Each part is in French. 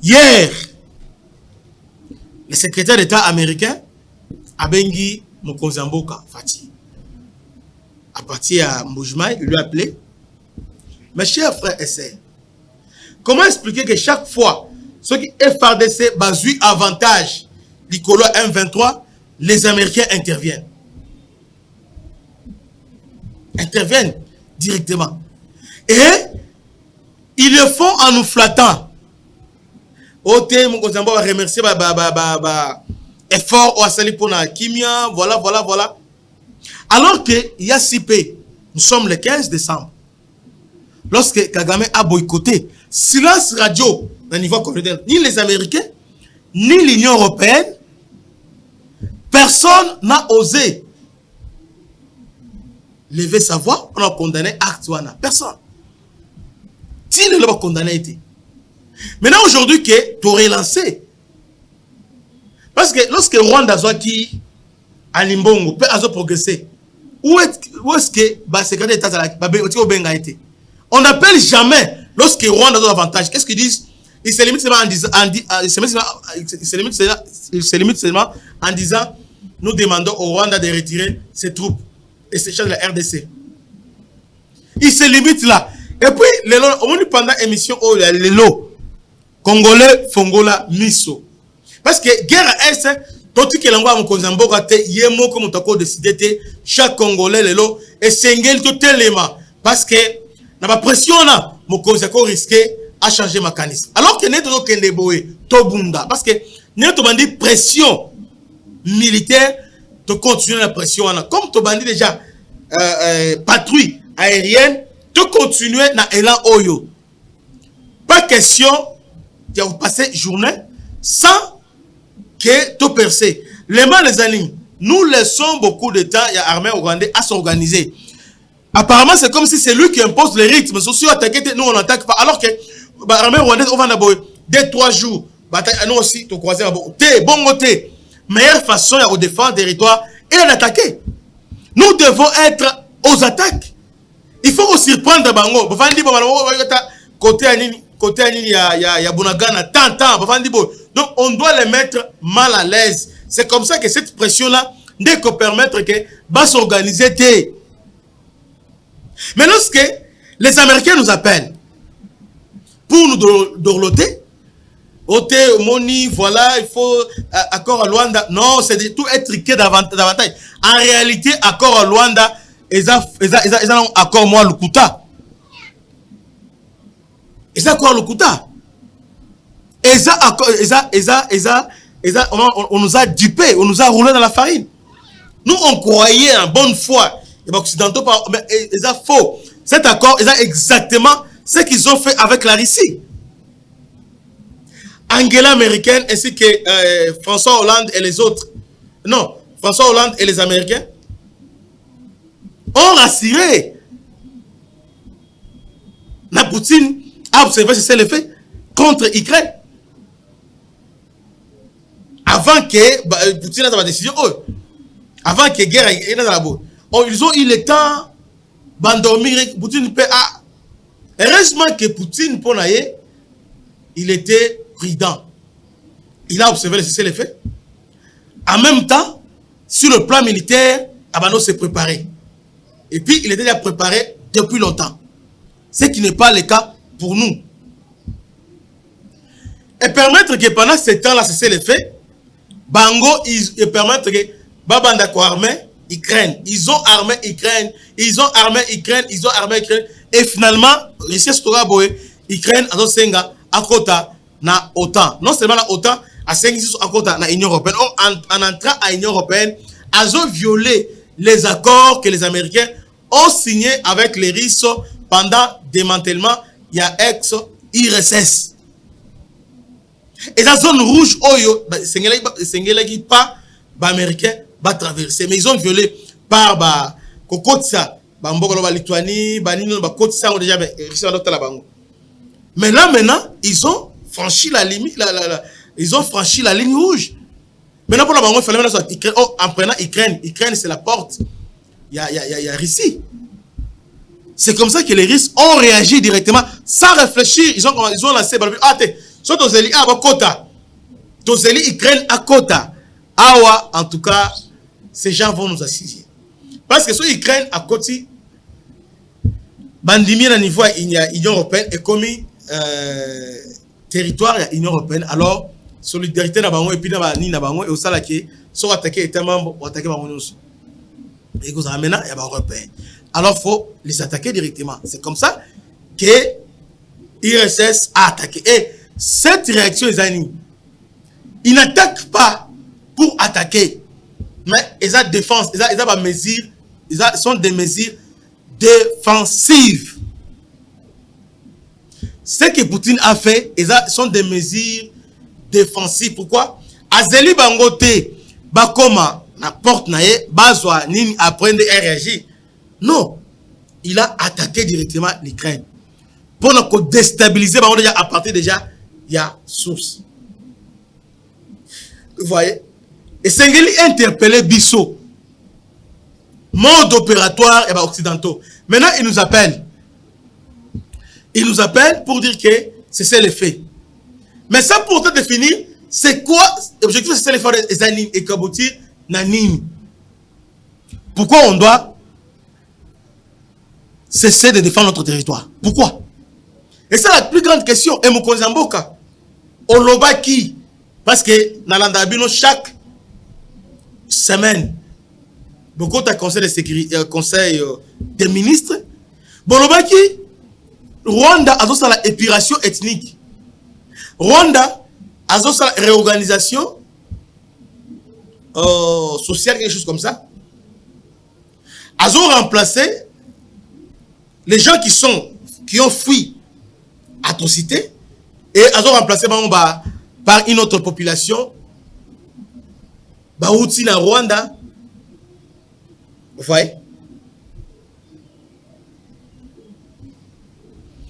Hier, le secrétaire d'État américain a bengi Mokonzamboka Fati. À partir à Mboujmaï, il lui a appelé. Mes chers frères et sœurs, comment expliquer que chaque fois, ceux qui FRDC basent avantage, l'Icolo M23, les Américains interviennent. Interviennent directement. Et ils le font en nous flattant. Ote Mokonzambo va remercier effort au Asali pour la Kimia, voilà. Alors qu'il y a 6 pays, nous sommes le 15 décembre. Lorsque Kagame a boycotté, silence radio au niveau communautaire, ni les Américains, ni l'Union européenne, personne n'a osé lever sa voix pour condamner Actuana. Personne. Qui ne l'a pas condamné été. Maintenant, aujourd'hui, que tu aurais lancé. Parce que lorsque Rwanda soit qui à Limbongo peut progresser, où est-ce que le secrétaire d'État a été? On n'appelle jamais lorsque Rwanda a davantage. Qu'est-ce qu'ils disent? Ils se limitent seulement en disant nous demandons au Rwanda de retirer ses troupes et ses chefs de la RDC. Ils se limitent là. Et puis, pendant l'émission, les lots Congolais, Fongola, Miso. Parce que guerre est, tout ce que l'on voit comme décidé, chaque Congolais, les lots, et Sengel tout élément. Parce que, dans la pression, Mokonzi a risqué à changer le mécanisme. Alors que nous avons Tobunda. Parce que nous avons dit pression militaire, de continuer la pression. Comme tu as dit déjà, patrouille aérienne, de continuer dans l'élan Oyo. Pas question de passer journée sans que tu perces. Les mains, les amis, nous laissons beaucoup de temps à l'armée rwandaise à s'organiser. Apparemment, c'est comme si c'est lui qui impose les rythmes. Si on attaque, nous on n'attaque pas. Alors que l'armée rwandaise, on va d'abord 2-3 jours. Nous aussi, tu croises bon côté. Meilleure façon de défendre le territoire et d'attaquer. Nous devons être aux attaques. Il faut aussi surprendre Bango. Côté ya Bunagana, tant. Donc on doit les mettre mal à l'aise. C'est comme ça que cette pression-là ne peut permettre que va s'organiser. Mais lorsque les Américains nous appellent pour nous dorloter, Moni, voilà, il faut accord à Luanda. Non, c'est tout être triqué davantage. En réalité, accord à Luanda, ils ont accord moi Lukuta. Ils ont accord Lukuta. On nous a dupé, on nous a roulé dans la farine. Nous, on croyait en bonne foi. Les Occidentaux, mais ils ont faux. Cet accord, ils ont exactement ce qu'ils ont fait avec la Russie. Angela américaine ainsi que François Hollande et les autres. Non, François Hollande et les Américains ont rassuré. La Poutine a observé ce les faits contre l'Ukraine. Avant que Poutine ait sa décision, avant que la guerre ait dans la boue. Ils ont eu le temps d'endormir. Poutine peut. Heureusement que Poutine, pour naïe, il était prudent. Il a observé les faits. En même temps, sur le plan militaire, Abano s'est préparé. Et puis, il était déjà préparé depuis longtemps. Ce qui n'est pas le cas pour nous. Et permettre que pendant ce temps-là, c'est les faits, Bango, ils permettent que Babanda ko armé Ukraine. Ils ont armé Ukraine. Ils ont armé Ukraine. Ils ont armé Ukraine. Et finalement, Russie Stora Boé, Ukraine, a Senga, à Kota, na OTAN. Non seulement la OTAN, à Senga, à Kota, na Union Européenne. En entrant à l'Union Européenne, ils ont violé les accords que les Américains ont signés avec les Russes pendant le démantèlement, il y a ex-IRSS. Et la zone rouge, c'est pas Américains va traverser. Mais ils ont violé par Kokotsa, Lituanie, Kokotsa, déjà, mais là, maintenant, ils ont franchi la limite, ils ont franchi la ligne rouge. Maintenant, pour la banque, il fallait Ukraine. En prenant Ukraine, Ukraine, c'est la porte. Il y a Russie. C'est comme ça que les Russes ont réagi directement, sans réfléchir. Ils ont lancé. So tozeli awa kota. Tozeli Ukraine à kota. Awa, en tout cas, ces gens vont nous assister. Parce que sur Ukraine à côté, bandimi à niveau de l'Union européenne est comme territoire de l'Union européenne. Alors, solidarité na bango et puis na bango et au salaki, soit attaquer État membre ou attaquer bango aussi. Et vous amènez à européen. Alors, il faut les attaquer directement. C'est comme ça que l'IRSS a attaqué. Et cette réaction, ils n'attaquent pas pour attaquer. Mais ils ont défense, ils ont des mesures, sont des mesures défensives. Ce que Poutine a fait, sont des mesures défensives. Pourquoi? Azeli Bangote, Bakoma, na porte nae, Bazwa, Nini apprendre à réagir. Non, il a attaqué directement l'Ukraine. Pour nous déstabiliser, à partir déjà, il y a source. Vous voyez? Et Sengeli interpellé Bissot. Mode opératoire et occidentaux. Maintenant, il nous appelle. Il nous appelle pour dire que c'est ça le fait. Mais ça pour te définir, c'est quoi l'objectif? C'est le fait des animes et Kabouti Nanim. Pourquoi on doit cesser de défendre notre territoire? Pourquoi? Et c'est la plus grande question. Et Mokonzamboka, Olobaki, parce que Nalanda Bino, chaque semaine, beaucoup de conseils de sécurité, conseil des ministres, Bolobaki, Rwanda a aussi la épuration ethnique. Rwanda a aussi la réorganisation sociale, quelque chose comme ça. A remplacé les gens qui ont fui atrocité et a remplacé par une autre population. Baouti na Rwanda. Vous voyez?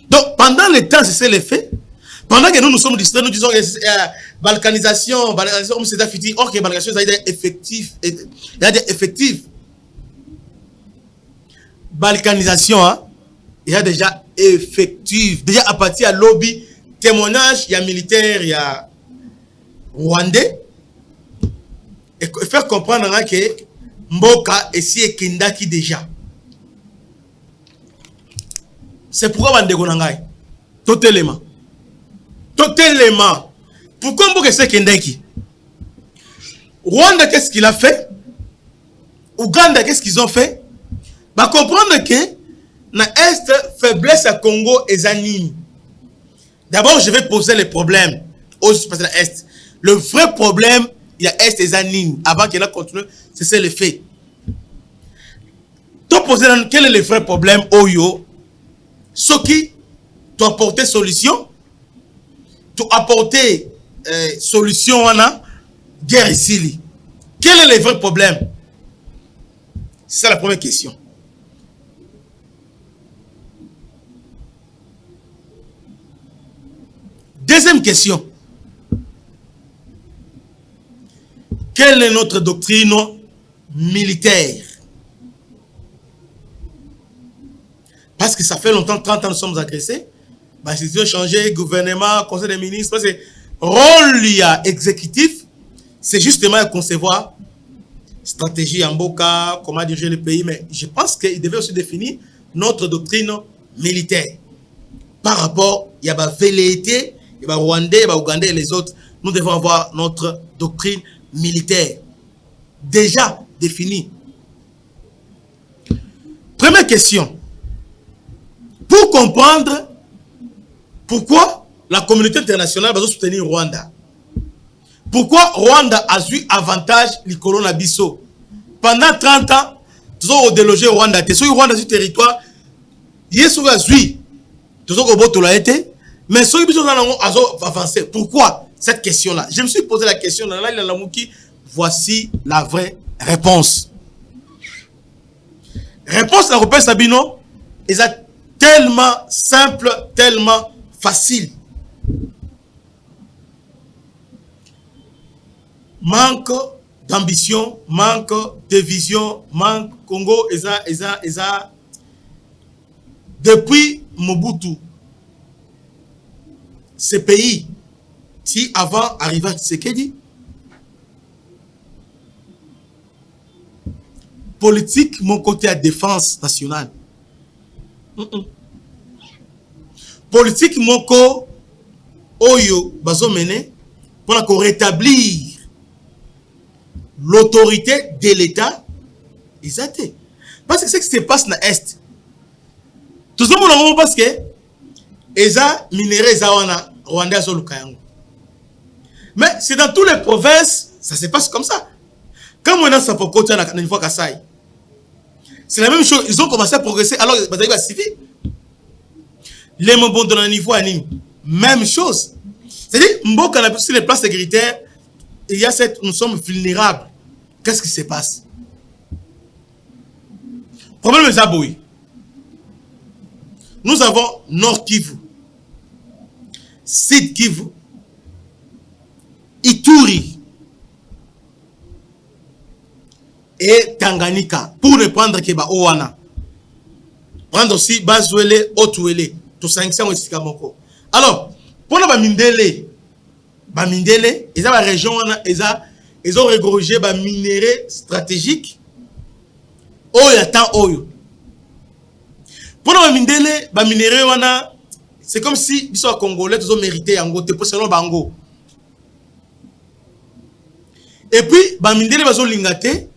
Donc, pendant le temps, c'est l'effet. Pendant que nous sommes distraits, nous disons que balkanisation, c'est affectif. Or, que balkanisation, il y a des effectifs. Il y a des effectifs. Balkanisation, hein, il y a déjà effectif. Déjà, à partir de lobby, témoignage, il y a militaire, il y a rwandais. Et faire comprendre que Mboka et si et Kindaki déjà. C'est pourquoi Bandego Nangai. Totalement. Totalement. Pourquoi Mboka et si Kindaki? Rwanda, qu'est-ce qu'il a fait? Ouganda, qu'est-ce qu'ils ont fait? Bah comprendre que na Est, faiblesse à Congo et Zanini. D'abord, je vais poser les problèmes. Aussi, parce que la Est. Le vrai problème, il y a Est et Zanini. Avant qu'elle continue, c'est le fait. Donc, poser quel est le vrai problème, Oyo? Ce qui doit apporter solution, tu apporter solution, on a guerre ici. Quel est le vrai problème? C'est ça la première question. Deuxième question. Quelle est notre doctrine militaire? Parce que ça fait longtemps, 30 ans, nous sommes agressés. Bah, si ont changé, gouvernement, conseil des ministres, parce que rôle exécutif, c'est justement à concevoir stratégie en Boka, comment diriger le pays. Mais je pense qu'il devait aussi définir notre doctrine militaire. Par rapport, il y a la velléité, il y a Rwandais, il y a Ougandais et les autres. Nous devons avoir notre doctrine militaire déjà définie. Première question. Pour comprendre pourquoi la communauté internationale va soutenir Rwanda. Pourquoi Rwanda a eu avantage le Corona Bisso. Pendant 30 ans, nous avons délogé Rwanda. Sur Rwanda, sur le territoire, il y a eu tout ce été, mais ceux qui ont avancé. Pourquoi cette question-là? Je me suis posé la question. Voici la vraie réponse. Réponse à la réponse Sabino est tellement simple, tellement facile. Manque d'ambition, manque de vision, manque Congo, depuis Mobutu, ce pays si avant arriver à Tshisekedi, politique, mon côté à défense nationale. Politique, mon côté, Oyo, bazo mené, pour rétablir l'autorité de l'État, ils étaient. Parce que c'est ce qui se passe dans l'Est. Tout ça, on parce que les minéraux, Rwanda, mais c'est dans toutes les provinces, ça se passe comme ça. Quand on a sa pocote à une fois Kassai, c'est la même chose. Ils ont commencé à progresser alors que les civils. Les mots dans le niveau anime. Même chose. C'est-à-dire, sur les places sécuritaires, il y a cette, nous sommes vulnérables. Qu'est-ce qui se passe? Problème de Zaboui. Nous avons Nord Kivu, Sud Kivu, Ituri et Tanganyika. Pour ne prendre que Owana. Prendre aussi Bazouele, Otuele, tout 500 aussi Kamoko. Alors, pour la Bamindele, ils ont la région, ils ont regorgé des minéraux stratégiques. Oyo tant Oyo. Pour la Bamindele, les minéraux, c'est comme si ils sont congolais, ils ont mérité en goût, pour selon Bango. Et puis, Bamindele, ils ont lingaté.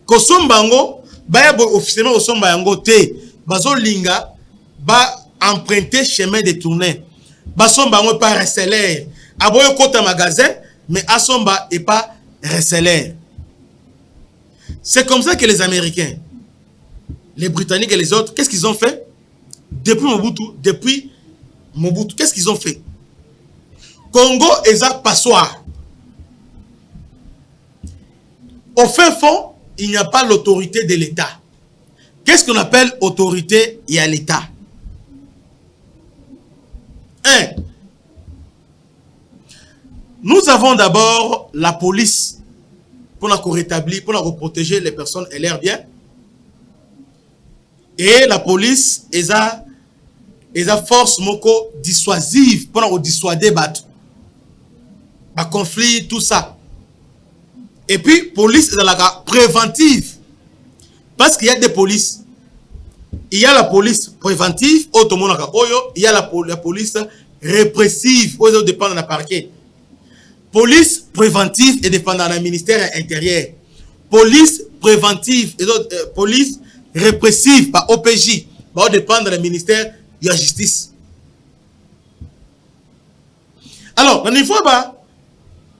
Kosom Bango, officiellement au Somba Yango T, Bazo Linga, ba emprunter chemin détourné. Basomba n'est pas reseller. Aboyo kota magasin, mais Asomba n'est pas reseller. C'est comme ça que les Américains, les Britanniques et les autres, qu'est-ce qu'ils ont fait? Depuis Mobutu, qu'est-ce qu'ils ont fait? Congo est un passoire. Au fin fond, il n'y a pas l'autorité de l'État. Qu'est-ce qu'on appelle autorité et à l'État? Nous avons d'abord la police pour la rétablir, pour la protéger les personnes et leurs biens. Et la police est à force moko dissuasive pour la dissuader battre. Ba conflit, tout ça. Et puis, police est dans la préventive. Parce qu'il y a des polices. Il y a la police préventive, il y a la police répressive, qui dépend de la parquet. Police préventive et dépendant du ministère intérieur. Police préventive et police répressive par OPJ, qui dépend du ministère de la justice. Alors, dans le niveau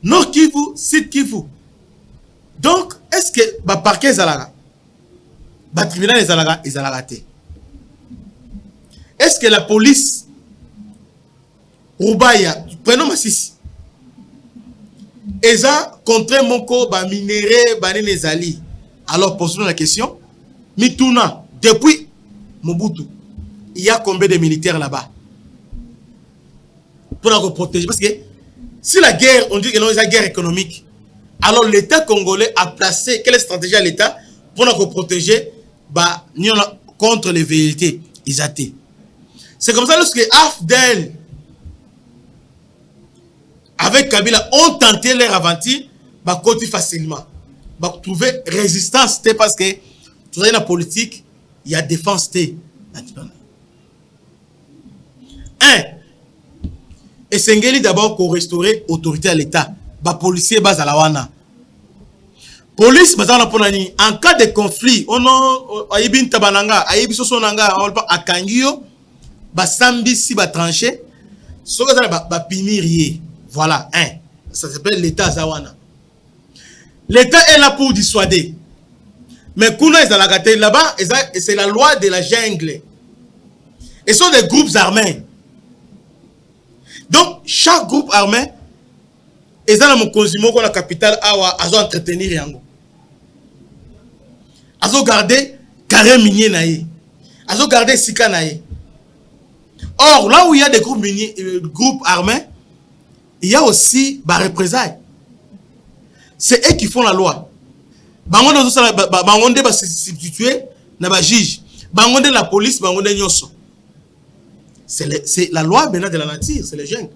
Nord Kivu, Sud Kivu. Donc, est-ce que le parquet est là? Le tribunal est là? Est-ce que la police Rubaya, prenons ma six, est contre mon corps, minéré, nezali? Alors, posons la question. Mituna, depuis Mobutu, il y a combien de militaires là-bas? Pour la protéger. Parce que si la guerre, on dit que non, c'est la guerre économique. Alors l'État congolais a placé quelle stratégie à l'État pour nous protéger contre les vérités. C'est comme ça lorsque AFDEL avec Kabila ont tenté leur aventure, côté facilement. Trouver résistance parce que tout ça dans la politique, il y a défense. Et c'est d'abord pour restaurer l'autorité à l'État. Policiers bas à la wana. Police en cas de conflit, on a ibin tabananga, aibi sosonanga, on va akangio, sambi si tranché, ce que ça pinirier. Voilà, ça s'appelle l'État zawana. L'État est là pour dissuader. Mais kuna est là-bas, c'est la loi de la jungle. Et ce sont des groupes armés. Donc chaque groupe armé et ça, mon consumo la capitale a entretenir yango. Azo garder carré minier naïe. Azo garder sika naïe. Or, là où il y a des groupes armés, il y a aussi des représailles. C'est eux qui font la loi. Bangonde va se substituer na ba juge. Bangonde la police, bangonde nyoso. C'est la loi maintenant de la nature, c'est les jeunes.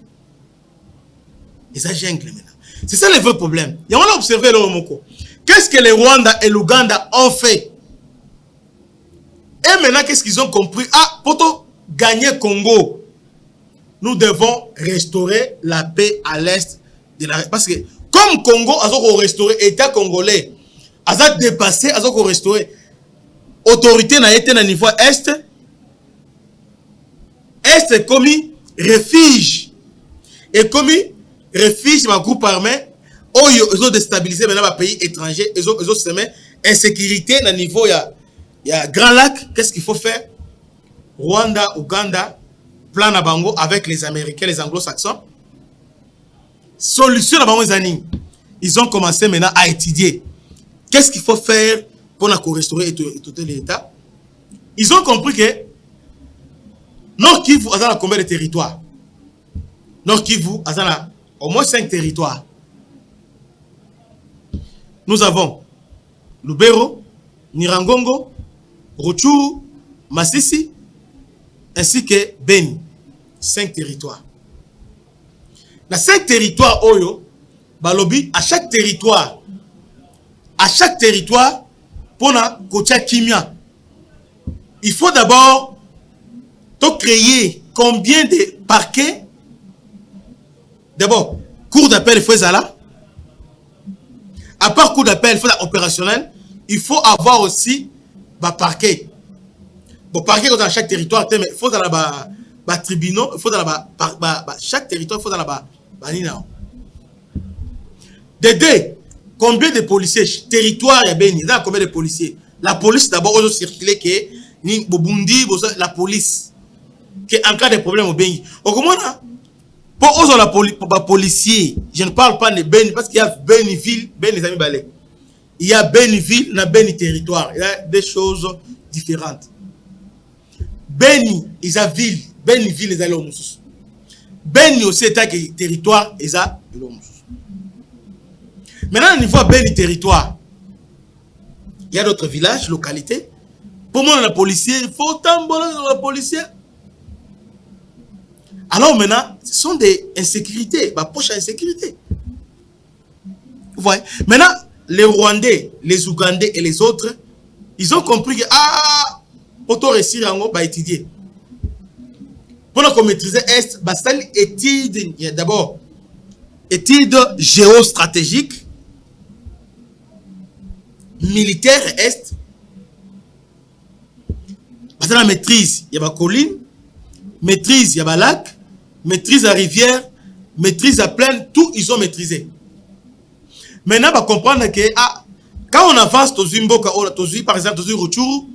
Et ça jungle maintenant. C'est ça le vrai problème. Et on a observé le Moko. Qu'est-ce que les Rwanda et l'Ouganda ont fait? Et maintenant, qu'est-ce qu'ils ont compris? Ah, pour gagner Congo, nous devons restaurer la paix à l'est de la... Parce que comme Congo a restauré État congolais, a dépassé, a restauré autorité na été na niveau est, est comme refuge. Et comme refuge, ma groupe armé, ils ont déstabilisé maintenant les pays étrangers, ils ont semé insécurité na niveau il y a Grand Lac. Qu'est-ce qu'il faut faire? Rwanda, Ouganda, plan à Bango avec les Américains, les Anglo-Saxons. Solution à Bango, ils ont commencé maintenant à étudier. Qu'est-ce qu'il faut faire pour restaurer l'État? Ils ont compris que Nord Kivu a combien de territoires? Nord Kivu a au moins 5 territoires. Nous avons Lubero, Nirangongo, Rutshuru, Masisi, ainsi que Beni. 5 territoires. Dans 5 territoires, Oyo, Balobi, à chaque territoire, pour la Kotia Kimia, il faut d'abord créer combien de parquets. D'abord, cours d'appel, il faut là. À part cours d'appel, il faut opérationnel. Il faut avoir aussi un parquet. Bon, parquet dans chaque territoire, mais il faut dans la tribunal, il faut dans chaque territoire, il faut dans la banina. Dédé, combien de policiers? Territoire, il y a Beni, il y a combien de policiers? La police d'abord, on a circulé que ni Bobundi, la police, qui en cas de problème au Beni. Au comment là? Pour la policier, je ne parle pas de Beni parce qu'il y a Beniville, Beni les amis balais. Il y a Beniville, il y a Beni territoire. Il y a des choses différentes. Beni, il y a ville. Beniville, il y a l'homme. Beni aussi est un territoire, il y a l'homme. Maintenant, au niveau de Beni territoire, il y a d'autres villages, localités. Pour moi, la policier, il faut tamboler dans la policier. Alors maintenant, ce sont des insécurités, ma poche à insécurité. Vous voyez? Maintenant, les Rwandais, les Ougandais et les autres, ils ont compris que, pour tout réussir, on va étudier. Pour qu'on maîtrise Est, il y a d'abord études géostratégiques, militaires Est. Parce que la maîtrise, il y a des collines, maîtrise, il y a des lacs, maîtrise à rivière, maîtrise à plaine, tout ils ont maîtrisé. Maintenant, on va comprendre que quand on avance dans une boca, par exemple, dans une Rutshuru,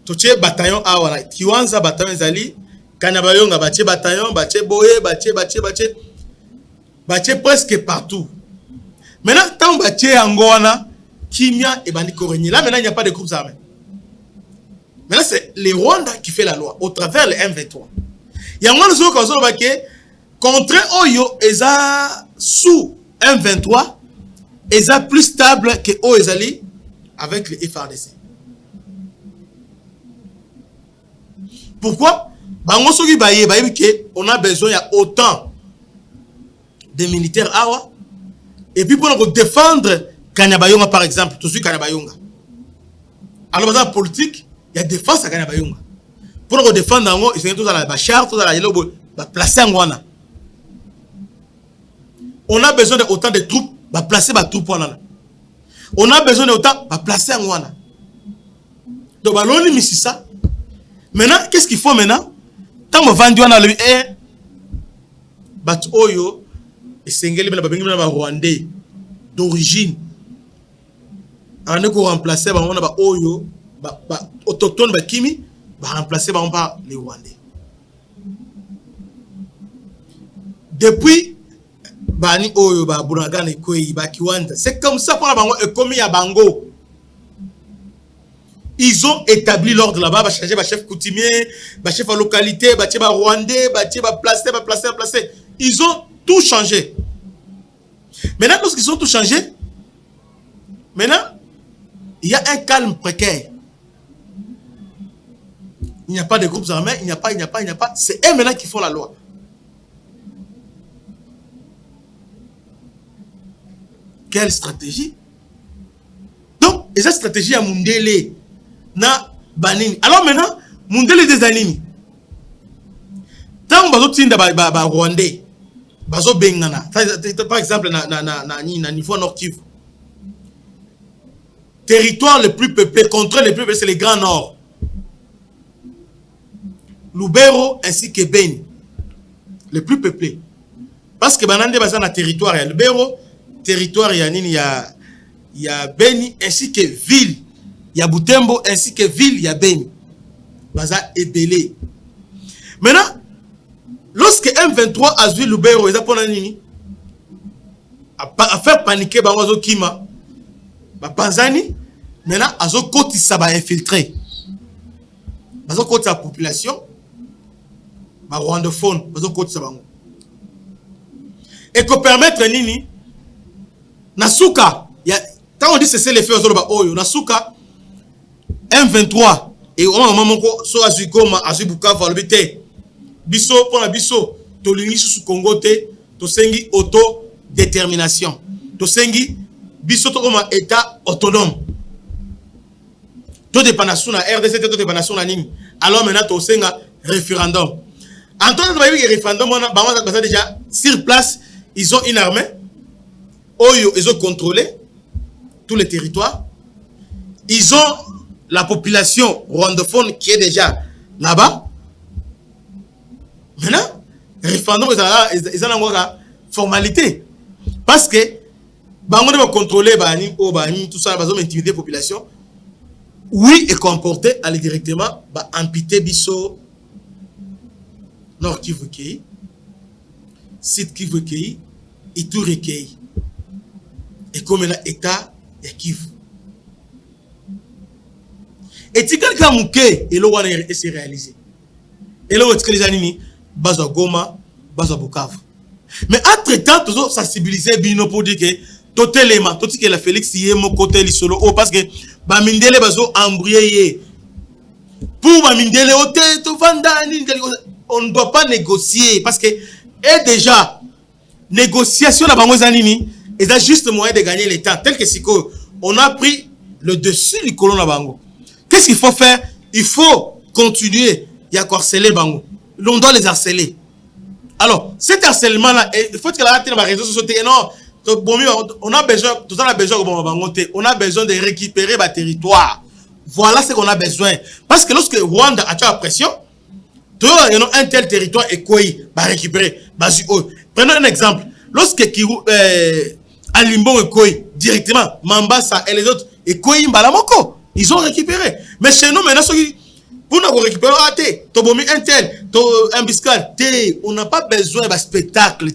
tu as bataillon voilà, Kiwanza bataillon Zali, Kanyabayonga bache bataillon, bache boye, bache presque partout. Maintenant, tant bache Angoana, Kimia et Bandi Koreni. Là, maintenant, il n'y a pas de groupes armés. Maintenant, c'est les Rwandais qui fait la loi au travers le M23. Il y a un moment où contre Oyo, ils sont sous M23, ils sont plus stable que Oyo avec le FARDC. Pourquoi? On a besoin, il y a autant de militaires. Et puis pour défendre Kanyabayonga, par exemple, tout de suite Kanyabayonga. Alors, dans la politique, il y a défense à Kanyabayonga. Pour nous défendre, ils sont tous dans la Bachar, tous dans la placer en Wana. On a besoin d'autant de troupes, placer des troupes. On a besoin d'autant, placer en Wana. Donc, on a ça. Maintenant, qu'est-ce qu'il faut maintenant? Tant que vendu on a le Oyo, et Sengeli, Rwandais d'origine. On a remplacé Oyo, autochtone Kimi, remplacé par les Rwandais. Depuis Bani Oyo, Bouragan et Koyi, Kiwanda, c'est comme ça pour la Bango et comme il y a Bango. Ils ont établi l'ordre là-bas, changer chef coutumier, chef à localité, Rwandais, placé. Ils ont tout changé. Maintenant, lorsqu'ils ont tout changé, maintenant, il y a un calme précaire. Il n'y a pas de groupes armés, il n'y a pas. C'est eux maintenant qui font la loi. quelle stratégie? Donc, et cette stratégie à Mundele na banini. Alors maintenant, Mundele des animi. Tant bazo tinda ba Rwandais, bazo bengana. Par exemple na niveau Nord Kivu. Territoire le plus peuplé, contre le plus peuplé, c'est le Grand Nord. Lubero ainsi que Beni. Le plus peuplé. Parce que Banande basa na territoire ya Lubero, territoire ya nini ya Beni ainsi que ville. Ya Butembo ainsi que ville ya Beni. Basa ebelé. Maintenant, lorsque M23 a vu Lubero, ils ont nini à faire paniquer Bawazo Kima. Panzani, maintenant, azo koti ça va infiltrer. Azo koti la population, ba rwandophone, azo koti ça bango. Et que permettre nini, nasuka, quand on dit cesser les feux, oyo, nasuka, M23, et au moment où so azugoma, azubukavu, albité, biso, pour la biso, to lingi sous Congo te, to sengi autodétermination, to sengi biso to comme état autonome. Tout dépend de la RDC, tout dépend de la nini. Alors maintenant, to senga référendum. En tant que référendum, on a déjà sur place, ils ont une armée. Ils ont contrôlé tous les territoires. Ils ont la population rwandophone qui est déjà là-bas. Maintenant, référendum, ils ont une formalité. Parce que bango de contrôler bani o bani tout ça bazo intimider population, oui, et comporter aller directement ba amputer biso Nord Kivu Kei, Sud Kivu Kei, Ituri Kei, et comme là état ya Kivu et si quelqu'un mouké et le wana est réalisé et là où les animi bazo Goma bazo Bukavu, mais entre temps toujours sensibiliser bino pour dire que tout élément, tout ce que la Félix y est mon côté li solo, parce que ba mindele bazo embrouiller pour ba mindele ote to vanda on ne doit pas négocier parce que et déjà négociation la bango zanini et ça juste moyen de gagner le temps tel que si on a pris le dessus du colon la bango. Qu'est-ce qu'il faut faire? Il faut continuer y a harceler bango, on doit les harceler. Alors cet harcèlement là, il faut que la télé réseaux sociaux non. On a besoin, tout ça, on a besoin de récupérer le territoire. Voilà ce qu'on a besoin. Parce que lorsque Rwanda a la pression, un tel territoire est quoi va récupérer. Prenons un exemple. Lorsque Alimbo est quoi directement, Mambasa et les autres est quoi Mbalamoko, ils ont récupéré. Mais chez nous maintenant, pour nous récupérer un tel, un biscal, on n'a pas besoin de spectacle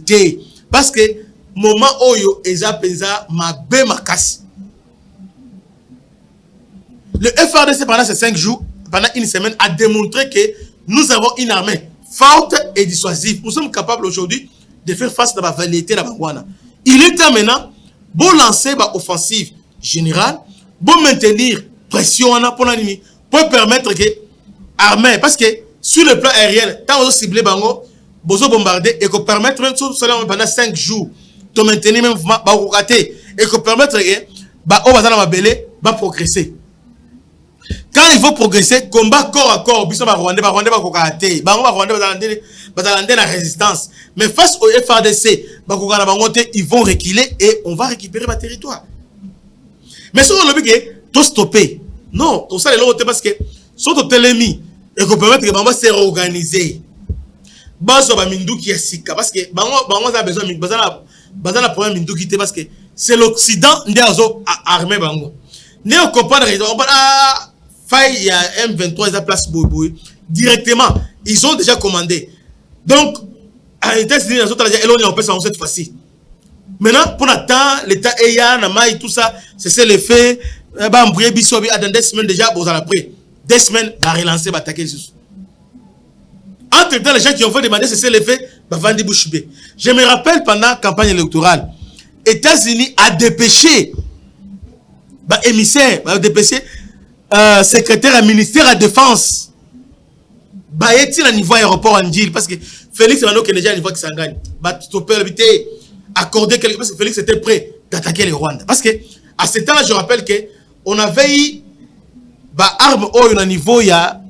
parce que moment oyo eza pesa mabe makasi. Le FRDC pendant ces 5 jours, pendant une semaine, a démontré que nous avons une armée forte et dissuasive. Nous sommes capables aujourd'hui de faire face à la validité de la Bangwana. Il est temps maintenant de lancer une offensive générale, de maintenir pression pour permettre que l'armée, parce que sur le plan aérien, tant on ciblé Bango, bozo bombarder et que permettre même pendant 5 jours de maintenir même mouvement et que permettre de progresser. Quand il faut progresser, combat corps à corps, biso ba Rwandais la résistance. Mais face au FARDC, ils vont reculer et on va récupérer le territoire. Mais si on le dit tout stopper, non, tout ça est parce que sont au télémi et qu'on permettre que maman se réorganiser. Baso ba minduki ya sika parce que bango a besoin bazana problème minduki te parce que c'est l'Occident ndeazo armé bango. Ne on comprendre on pas faille ya M23 ils a place boy directement ils ont déjà commandé. Donc à États-Unis les autres là on peut ça cette fois-ci. Maintenant pour l'instant l'état eya na mai tout ça c'est le fait ba embrouiller biso dans 2 semaines déjà vous en après 2 semaines va relancer va attaquer juste. Entre-temps, les gens qui ont fait demander c'est l'effet Bavandi Bouchibé. Je me rappelle pendant la campagne électorale, États-Unis a dépêché émissaire, a dépêché secrétaire à ministère à défense. Est-il à niveau aéroport en deal parce que Félix Mano qui est déjà à niveau qui s'engage. Stopper l'habité, accorder quelque chose parce que Félix était prêt. d'attaquer le Rwanda. Parce que à ce temps-là, je rappelle que on avait eu bah armes au niveau il y a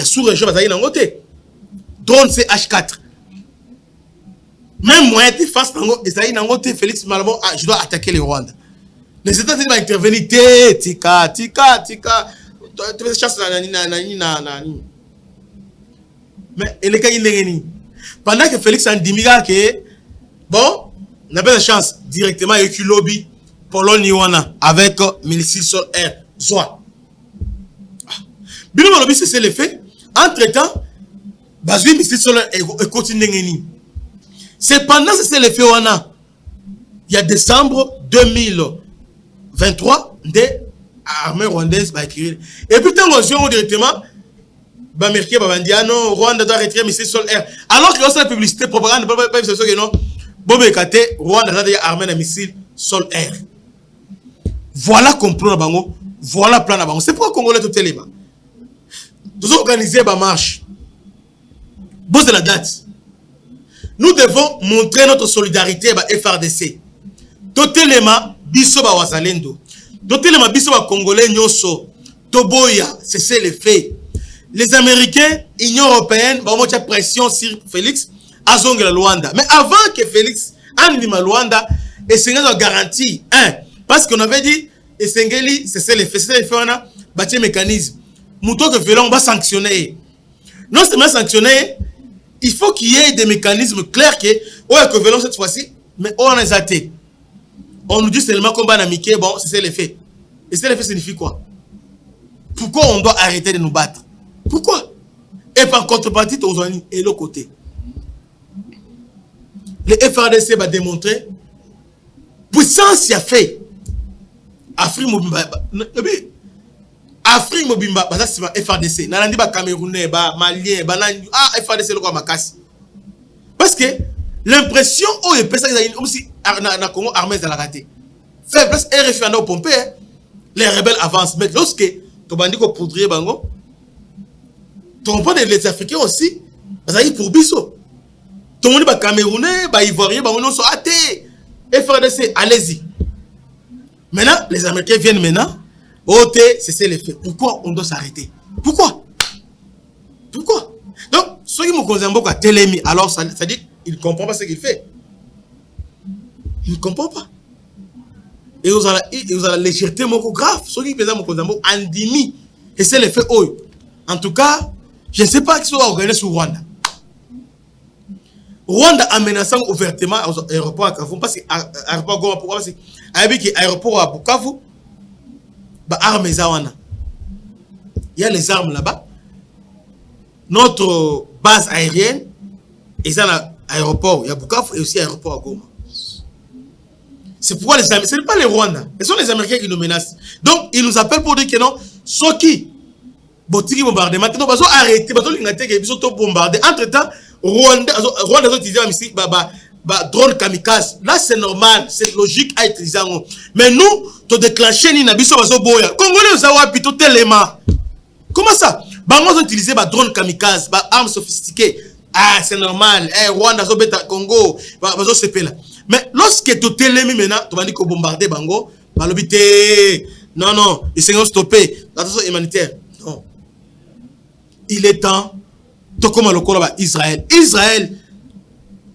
sous-région bazali na ngote. Drone CH4. Même moyen de face nango ezali na ngote Félix Malabo, je dois attaquer le Rwanda. Les États-Unis vont intervenir tika. Tu fais chasse na. Mais il est pendant que Félix Andimiga que bon, on avait la chance directement avec lobby Pologne avec missile sol air Zoa. Bilo lobby c'est le fait. Entre-temps, bazui missile sol air et continue. C'est pendant que c'est le fait il y a décembre 2023 des armées rwandaises va écrire. Et puis tant qu'on directement Bamerké Babandiano, Rwanda doit retirer missile sol air. Alors que c'est la publicité propagande, pas que non. Bobé Kate, Rwanda doit armer un missile sol air. Voilà complot na bango, voilà plan na bango. C'est pourquoi Congolais tout élément. Nous organiser ba marche. Bosse de la date. Nous devons montrer notre solidarité ba FRDC. Tout élément biso ba wazalendo. Tout élément biso ba Congolais nyoso. Toboya, c'est le fait. Les Américains, Union Européenne, vont mettre pression sur Félix à Zonga Luanda. Mais avant que Félix anime Luanda, et c'est une garantie. Parce qu'on avait dit, et c'est le fait, on a bâti un mécanisme. Mouton que violent, on va sanctionner. Non seulement sanctionner, il faut qu'il y ait des mécanismes clairs que, ouais, que violent cette fois-ci, mais on a zaté. On nous dit seulement qu'on va namiquer, bon, c'est le fait. Et c'est le fait signifie quoi? Pourquoi on doit arrêter de nous battre? Pourquoi? Et par contrepartie, Tozani et l'autre côté. Le FRDC va démontrer puissance y a fait. Afrique Mobimba. Afrique Mobimba, c'est FRDC. Nalandi ba Camerounais, ba Malien, ba FRDC le quoi makasi. Parce que l'impression où il peut ça comme si na Congo armée de la raté. Faiblesse et référendum pompé, les rebelles avancent. Mais lorsque Tobandi ko poudrier bango, ton pas les Africains aussi, parce que pour Bisso. Tout le monde est Camerounais, Ivoirien, on sont athées. FRDC, allez-y. Maintenant, les Américains viennent maintenant. OT, c'est le fait. Pourquoi on doit s'arrêter? Pourquoi? Donc, ceux qui me concernent beaucoup à Télémi, alors ça dit qu'il ne comprend pas ce qu'il fait. Il ne comprend pas. Et vous avez la légèreté beaucoup grave. Ceux qui me concernent beaucoup andimi. Et c'est le fait. En tout cas, je ne sais pas qui soit organisé sur Rwanda. Rwanda a menacé ouvertement l'aéroport à Kavu. Parce que l'aéroport Goma, pourquoi? Parce que l'aéroport à Bukavu, armes zawana. Il y a les armes là-bas. Notre base aérienne, il y a l'aéroport, il y a Bukavu et aussi l'aéroport à Goma. C'est pourquoi les Américains, ce n'est pas les Rwandais, ce sont les Américains qui nous menacent. Donc, ils nous appellent pour dire que non, ceux qui botiki bombardé, maintenant, ils ont arrêté, ils ont bombardé. Entre-temps, Rwanda a utilisé drone kamikaze. Là, c'est normal, c'est logique à utiliser. Mais nous, tu déclenché ni nabiso bazo boya. Congolais, vous avez plutôt tellement. Comment ça? Ils ont utilisé drone kamikaze, armes sophistiquées. Ah, c'est normal. Rwanda a beta Congo, bazo sepe là. Mais lorsque tu télémi maintenant, tu vas dire que bombarder bango, balobité. Non, ils sont stoppés. L'attention humanitaire. Non. Il est temps. Comme le Coloba Israël. Israël,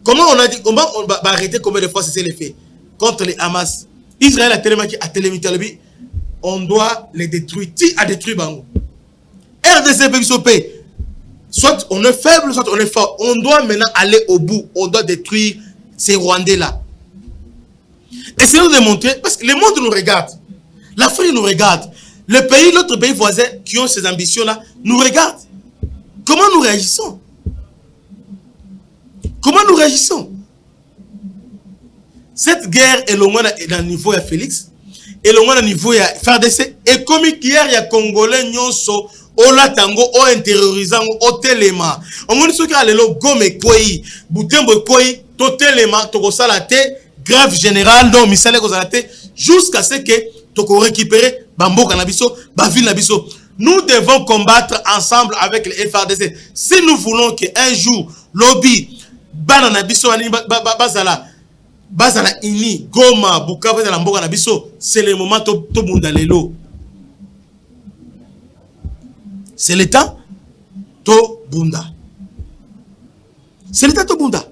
comment on a dit, comment on va arrêter combien de fois c'est le fait contre les Hamas? Israël a tellement dit, on doit les détruire. Qui a détruit Bango? RDC PSOP. Soit on est faible, soit on est fort. On doit maintenant aller au bout. On doit détruire ces Rwandais-là. Essayons de montrer, parce que le monde nous regarde. L'Afrique nous regarde. Le pays, l'autre pays voisin qui ont ces ambitions-là, nous regarde. Comment nous réagissons? Cette guerre est loin d'un niveau à Félix, et loin d'un niveau à FARDC, et comme hier, il y a Congolais, nyonso, Ola Tango, o intériorisant, o téléma. On m'a dit ce qu'il y a le gome koi, boutembo koi, to téléma, to ko salate, grève générale, donc misale ko salate, jusqu'à ce que to ko récupérer bambo kanabiso, baville nabiso. Nous devons combattre ensemble avec les FARDC. Si nous voulons qu'un jour, lobby, banana biso, bazala, Bazala ini, Goma, Bukavu, dans la Mboka, Nabiso, c'est le moment to bunda lelo. C'est le temps to bunda. C'est le temps to bunda.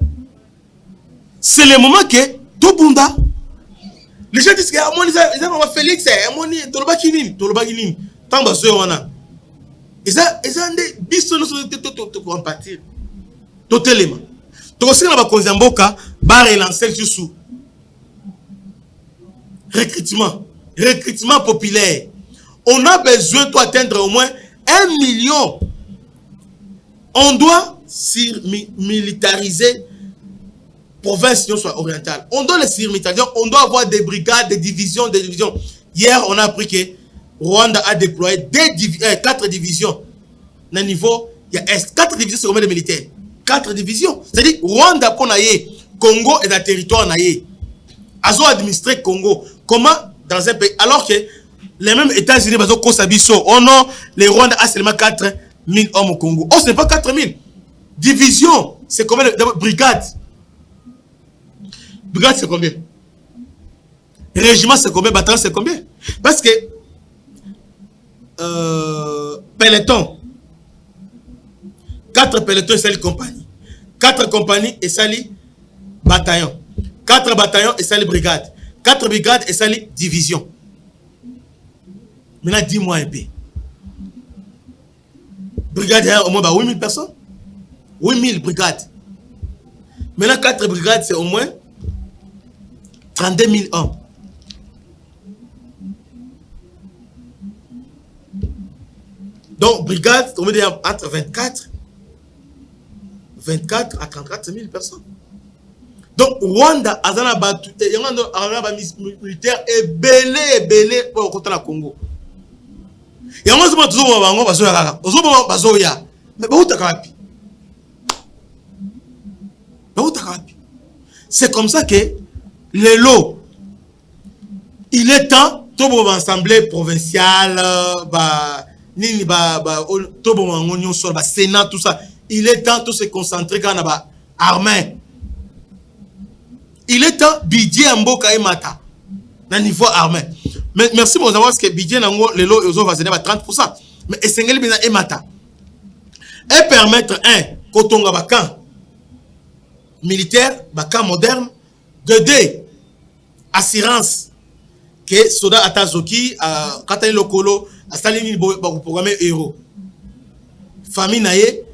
C'est le moment que to bunda. Les gens disent que ah, moi, ils ont Félix, moi, Tolobaki Nini, tant que ça, on a. Ils ont des bisous, nous pour en partir. Tout élément. Donc, si on a besoin de Mboka, va relancer sous recrutement populaire. On a besoin d'atteindre au moins 1 million. On doit militariser province orientale. On doit les militariser. On doit avoir des brigades, des divisions. Hier, on a appris que Rwanda a déployé 4 divisions. Au niveau, il y a 4 divisions, c'est combien de militaires? 4 divisions. C'est-à-dire, Rwanda, Congo est un territoire naïe. Azo administré Congo. Comment dans un pays? Alors que les mêmes États-Unis, oh non, les Rwanda a seulement 4 000 hommes au Congo. Oh, ce n'est pas 4 000. Division, c'est combien de brigades? Brigade, c'est combien? Régiment, c'est combien? Bataillon, c'est combien? Parce que peloton, 4 pelotons et sali compagnie. 4 compagnies et sali bataillon. 4 bataillons et sali brigade. 4 brigades et sali division. Maintenant, dis-moi un peu. Brigade, au moins 8 000 personnes. 8 000 brigades. Maintenant, 4 brigades, c'est au moins 32 000 hommes. Donc, brigade, on dit entre 24 à 34 000 personnes. Donc, Rwanda, Azana Batu, militaire est belé pour le côté de Congo. Et on va se dire, mais c'est comme ça que les lots, il est temps, tout le assemblée provinciale, Sénat, tout ça. Il est temps de se concentrer quand on a armée. Il est temps budget Mboka et Mata. Dans niveau armé. Mais merci mon avoir que budget nango les lots va se 30%. Mais essengeli bina et Mata. Et permettre kotonga bakan militaire, bakan moderne, de deux assurance que soda atazoki katani lokolo astalini ba programmer euro. Famille naie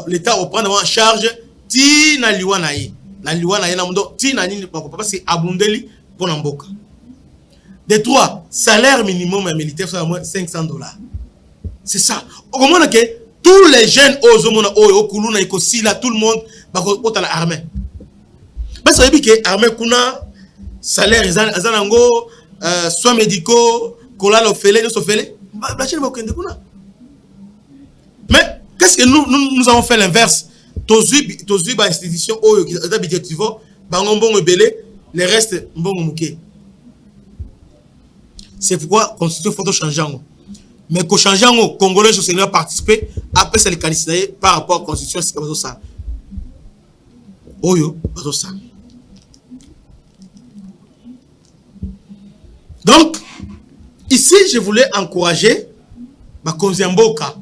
l'État reprend en charge ti na liwa naie. Na liwa naie na mundo ti na nini parce que abundeli pour Mboka. De 3 salaire minimum militaire c'est au moins $500. C'est ça. Au moment que tous les jeunes au kuluna ikosila tout le monde ba ko la armée. Parce que armée kuna salaire ezanango soins médicaux kola lo fele no so fele ba chine ba kende kuna. Mais qu'est-ce que nous avons fait l'inverse? Tozu ba institution oyo qui est budgetivo ba ngombongo belé les restes mbongo muké. C'est pourquoi constitution faut changer. Mais qu'on change en Congolais sur Seigneur participer après ça les candidats par rapport à la constitution c'est comme ça. Oyo bazo ça. Donc ici je voulais encourager ba Konziamboka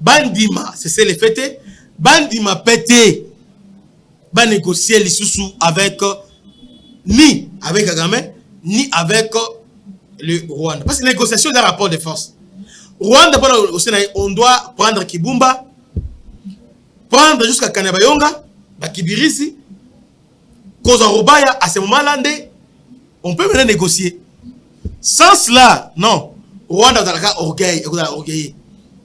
bandima c'est les fêtes bandima pété ba négocier les sous avec ni avec Kagame ni avec le Rwanda parce que négociation d'un rapport de force. Rwanda on doit prendre Kibumba, prendre jusqu'à Kanyabayonga, Bakibirisi, Kozarobaya à ce moment-là on peut maintenant négocier. Sans cela, non. Rwanda dans le cas orgueil.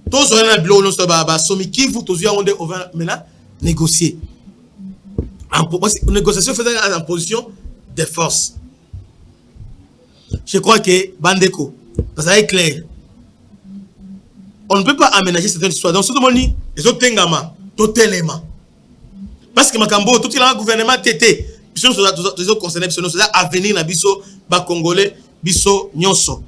Tous on a bloqué notre baba Somi vous tous on va maintenant négocier. En négociation faisant en position de force. Je crois que Bandeko, ça est clair. On ne peut pas aménager cette histoire. Donc, tout le monde dit, les autres tengama, totalement. Parce que Makambo, tout le gouvernement tété, les autres concernés, à venir na biso, ba Congolais, biso nyonso.